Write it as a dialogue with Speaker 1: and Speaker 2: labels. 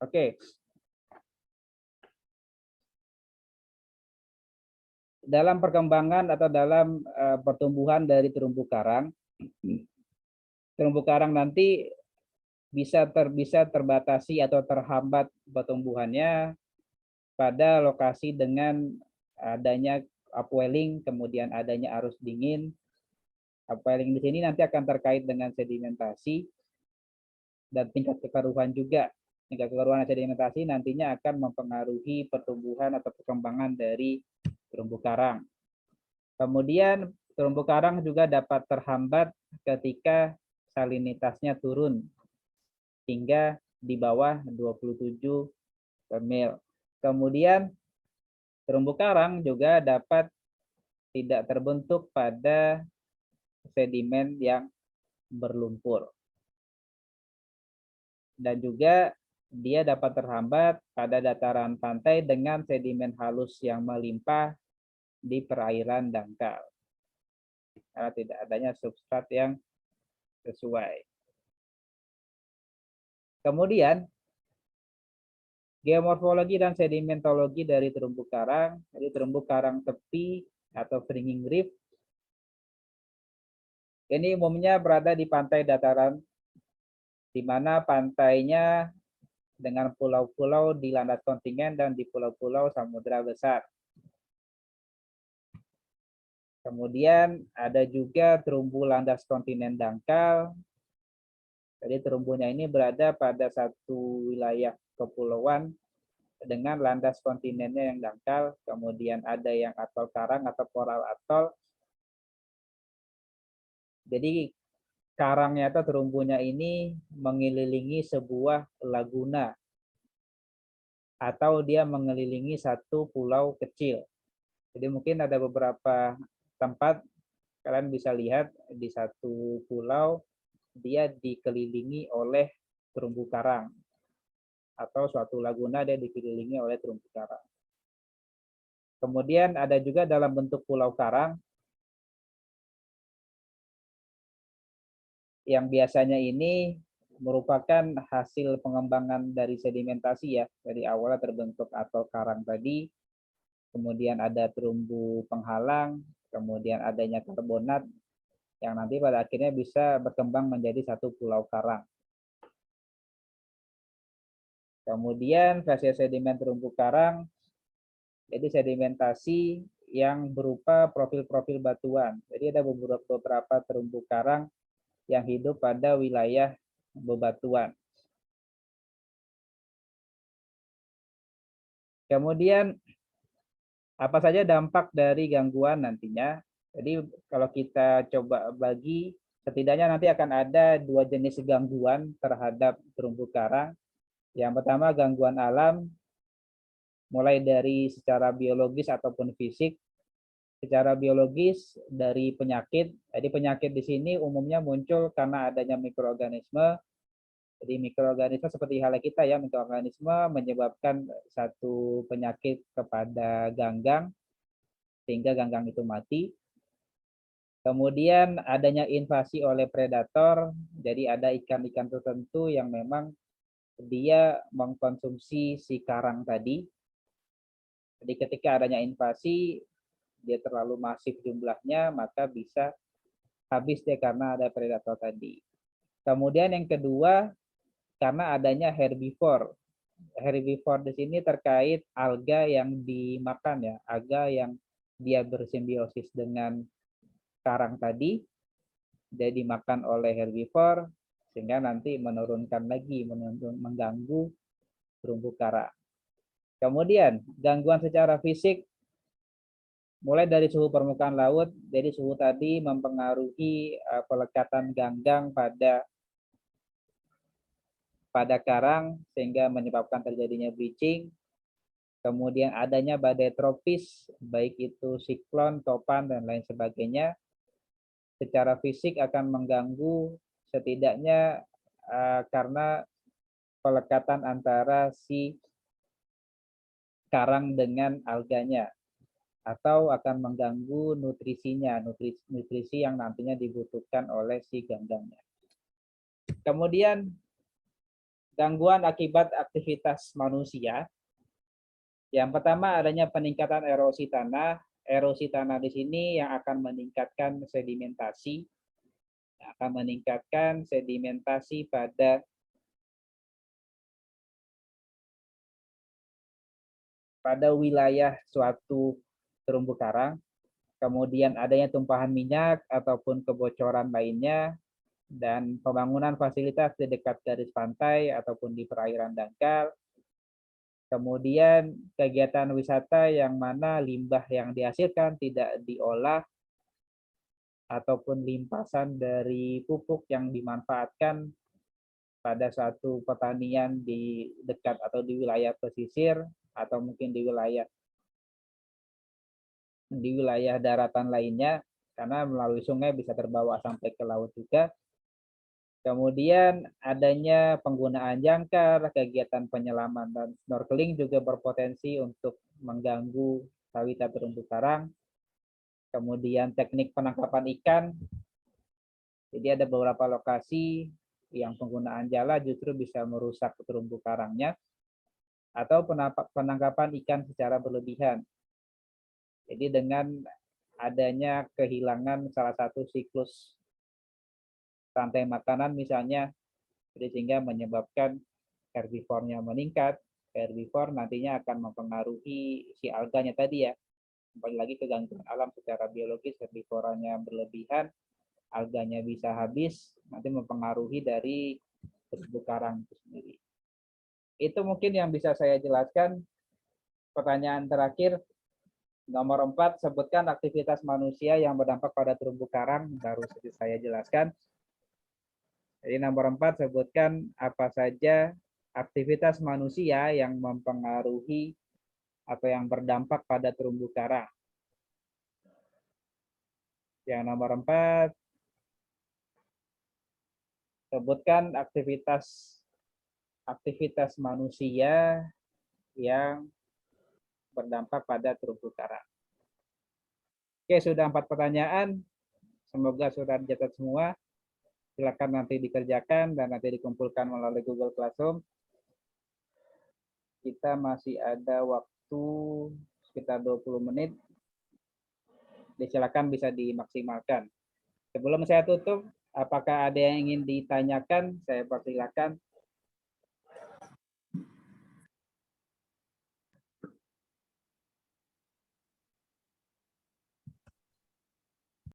Speaker 1: Oke. Dalam perkembangan atau dalam pertumbuhan dari terumbu karang nanti bisa terbatasi atau terhambat pertumbuhannya pada lokasi dengan adanya upwelling, kemudian adanya arus dingin. Upwelling di sini nanti akan terkait dengan sedimentasi dan tingkat kekeruhan juga. Tingkat kekeruhan sedimentasi nantinya akan mempengaruhi pertumbuhan atau perkembangan dari terumbu karang. Kemudian terumbu karang juga dapat terhambat ketika salinitasnya turun hingga di bawah 27 per mil. Kemudian terumbu karang juga dapat tidak terbentuk pada sedimen yang berlumpur. Dan juga dia dapat terhambat pada dataran pantai dengan sedimen halus yang melimpah di perairan dangkal. Karena tidak adanya substrat yang sesuai. Kemudian, geomorfologi dan sedimentologi dari terumbu karang, jadi terumbu karang tepi atau fringing reef, ini umumnya berada di pantai dataran, di mana pantainya dengan pulau-pulau di landas kontinen dan di pulau-pulau samudra besar. Kemudian ada juga terumbu landas kontinen dangkal. Jadi terumbunya ini berada pada satu wilayah kepulauan dengan landas kontinennya yang dangkal. Kemudian ada yang atol karang atau coral atol. Jadi karangnya atau terumbunya ini mengelilingi sebuah laguna atau dia mengelilingi satu pulau kecil. Jadi mungkin ada beberapa tempat kalian bisa lihat di satu pulau dia dikelilingi oleh terumbu karang atau suatu laguna dia dikelilingi oleh terumbu karang. Kemudian ada juga dalam bentuk pulau karang yang biasanya ini merupakan hasil pengembangan dari sedimentasi ya. Dari awalnya terbentuk atol karang tadi, kemudian ada terumbu penghalang, kemudian adanya karbonat yang nanti pada akhirnya bisa berkembang menjadi satu pulau karang. Kemudian fase sedimen terumbu karang, jadi sedimentasi yang berupa profil-profil batuan. Jadi ada beberapa terumbu karang yang hidup pada wilayah bebatuan. Kemudian apa saja dampak dari gangguan nantinya? Jadi kalau kita coba bagi, setidaknya nanti akan ada dua jenis gangguan terhadap terumbu karang. Yang pertama gangguan alam, mulai dari secara biologis ataupun fisik. Secara biologis dari penyakit. Jadi penyakit di sini umumnya muncul karena adanya mikroorganisme. Jadi mikroorganisme seperti halnya kita ya, mikroorganisme menyebabkan satu penyakit kepada ganggang sehingga ganggang itu mati. Kemudian adanya invasi oleh predator, jadi ada ikan-ikan tertentu yang memang dia mengkonsumsi si karang tadi. Jadi ketika adanya invasi, dia terlalu masif jumlahnya, maka bisa habis deh karena ada predator tadi. Kemudian yang kedua, karena adanya herbivore. Herbivore di sini terkait alga yang dimakan ya, alga yang dia bersimbiosis dengan karang tadi, dia dimakan oleh herbivore sehingga nanti menurunkan lagi, mengganggu terumbu karang. Kemudian gangguan secara fisik mulai dari suhu permukaan laut, jadi suhu tadi mempengaruhi pelekatan ganggang pada karang sehingga menyebabkan terjadinya bleaching. Kemudian adanya badai tropis, baik itu siklon, topan, dan lain sebagainya, secara fisik akan mengganggu setidaknya karena pelekatan antara si karang dengan alganya, atau akan mengganggu nutrisinya, nutrisi yang nantinya dibutuhkan oleh si ganggangnya. Kemudian Gangguan akibat aktivitas manusia. Yang pertama adanya peningkatan erosi tanah. Erosi tanah di sini yang akan meningkatkan sedimentasi, pada wilayah suatu terumbu karang. Kemudian adanya tumpahan minyak ataupun kebocoran lainnya, dan pembangunan fasilitas di dekat garis pantai ataupun di perairan dangkal. Kemudian kegiatan wisata yang mana limbah yang dihasilkan tidak diolah ataupun limpasan dari pupuk yang dimanfaatkan pada suatu pertanian di dekat atau di wilayah pesisir atau mungkin di wilayah daratan lainnya, karena melalui sungai bisa terbawa sampai ke laut juga. Kemudian adanya penggunaan jangkar, kegiatan penyelaman dan snorkeling juga berpotensi untuk mengganggu habitat terumbu karang. Kemudian teknik penangkapan ikan. Jadi ada beberapa lokasi yang penggunaan jala justru bisa merusak terumbu karangnya, atau penangkapan ikan secara berlebihan. Jadi dengan adanya kehilangan salah satu siklus rantai makanan misalnya, jadi sehingga menyebabkan herbivornya meningkat. Herbivore nantinya akan mempengaruhi si alganya tadi ya. Kembali lagi ke gangguan alam secara biologis, herbivoranya berlebihan, alganya bisa habis, nanti mempengaruhi dari terumbu karang itu sendiri. Itu mungkin yang bisa saya jelaskan. Pertanyaan terakhir, nomor 4, sebutkan aktivitas manusia yang berdampak pada terumbu karang. Baru saja saya jelaskan. Jadi nomor 4, sebutkan apa saja aktivitas manusia yang mempengaruhi atau yang berdampak pada terumbu karang. Yang nomor 4, sebutkan aktivitas manusia yang berdampak pada terumbu karang. Oke, sudah 4 pertanyaan. Semoga sudah dicatat semua. Silakan nanti dikerjakan dan nanti dikumpulkan melalui Google Classroom. Kita masih ada waktu sekitar 20 menit. Silakan bisa dimaksimalkan. Sebelum saya tutup, apakah ada yang ingin ditanyakan? Saya persilakan.